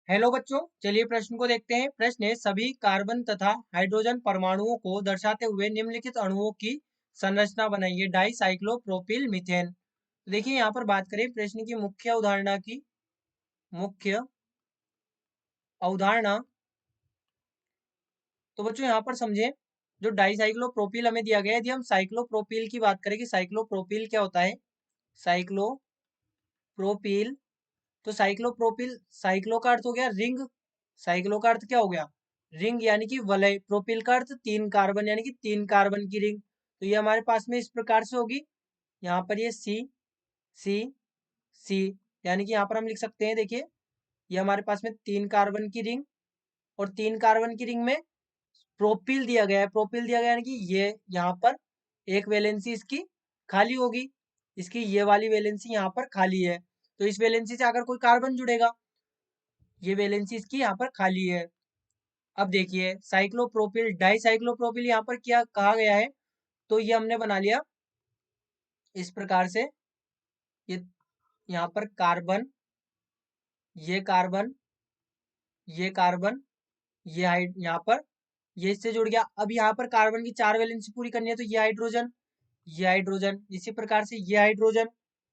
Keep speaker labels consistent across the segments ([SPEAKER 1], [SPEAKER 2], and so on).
[SPEAKER 1] Hello बच्चों, चलिए प्रश्न को देखते हैं। प्रश्न है, सभी कार्बन तथा हाइड्रोजन परमाणुओं को दर्शाते हुए निम्नलिखित अणुओं की संरचना बनाइए। Dicyclopropylmethane. तो देखिए यहाँ पर बात करें प्रश्न की मुख्य अवधारणा की। मुख्य अवधारणा तो बच्चों यहाँ पर समझे, जो डाई साइक्लो प्रोपिल हमें दिया गया है। यदि हम साइक्लो प्रोपिल की बात करें कि साइक्लो प्रोपिल क्या होता है। साइक्लो प्रोपिल, तो साइक्लोप्रोपिल, साइक्लो का अर्थ हो गया रिंग। साइक्लो का अर्थ क्या हो गया? रिंग यानी कि वलय। प्रोपिल का अर्थ तीन कार्बन यानी कि तीन कार्बन की रिंग। तो ये हमारे पास में इस प्रकार से होगी। यहाँ पर ये सी सी सी, यानी कि यहाँ पर हम लिख सकते हैं, देखिए ये हमारे पास में तीन कार्बन की रिंग, और तीन कार्बन की रिंग में प्रोपिल दिया गया है। प्रोपिल दिया गया यानी कि ये यहाँ पर एक वैलेंसी इसकी खाली होगी, इसकी ये वाली वैलेंसी यहाँ पर खाली है। तो इस वैलेंसी से अगर कोई कार्बन जुड़ेगा, ये वैलेंसी इसकी यहाँ पर खाली है। अब देखिए साइक्लोप्रोपिल, डाई साइक्लोप्रोपिल यहाँ पर क्या कहा गया है, तो ये हमने बना लिया इस प्रकार से। ये यहाँ पर कार्बन, ये कार्बन, ये कार्बन, ये हाइड यहाँ पर ये इससे जुड़ गया। अब यहाँ पर कार्बन की चार वैलेंसी पूरी करनी है, तो ये हाइड्रोजन, ये हाइड्रोजन, इसी प्रकार से ये हाइड्रोजन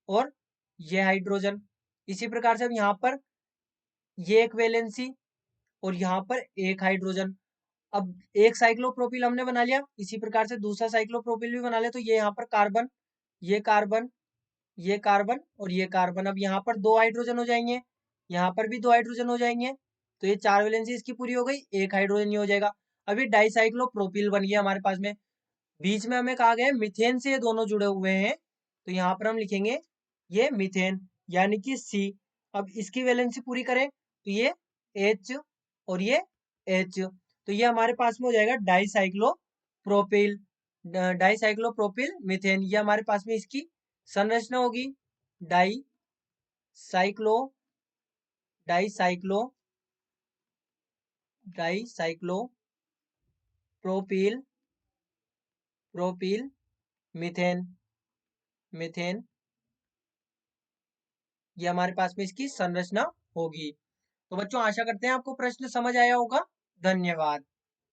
[SPEAKER 1] और ये हाइड्रोजन। इसी प्रकार से अब यहाँ पर ये एक वैलेंसी और यहाँ पर एक हाइड्रोजन। अब एक साइक्लोप्रोपिल हमने बना लिया, इसी प्रकार से दूसरा साइक्लोप्रोपिल भी बना लिया। तो ये यहाँ पर कार्बन, ये कार्बन, ये कार्बन और ये कार्बन। अब यहाँ पर दो हाइड्रोजन हो जाएंगे, यहाँ पर भी दो हाइड्रोजन हो जाएंगे। तो ये चार वैलेंसी इसकी पूरी हो गई, एक हाइड्रोजन ही हो जाएगा। अभी डाइसाइक्लोप्रोपिल बन गया हमारे पास में। बीच में हमें कहा गया है मीथेन से ये दोनों जुड़े हुए हैं, तो यहाँ पर हम लिखेंगे ये मीथेन यानी कि सी। अब इसकी वैलेंसी पूरी करें तो ये H और ये H, तो ये हमारे पास में हो जाएगा डाइसाइक्लोप्रोपिल। डाइसाइक्लोप्रोपिल मीथेन, ये हमारे पास में इसकी संरचना होगी। Di cyclo dicyclo dicyclo propyl propyl methane methane, ये हमारे पास में इसकी संरचना होगी। तो बच्चों आशा करते हैं आपको प्रश्न समझ आया होगा। धन्यवाद।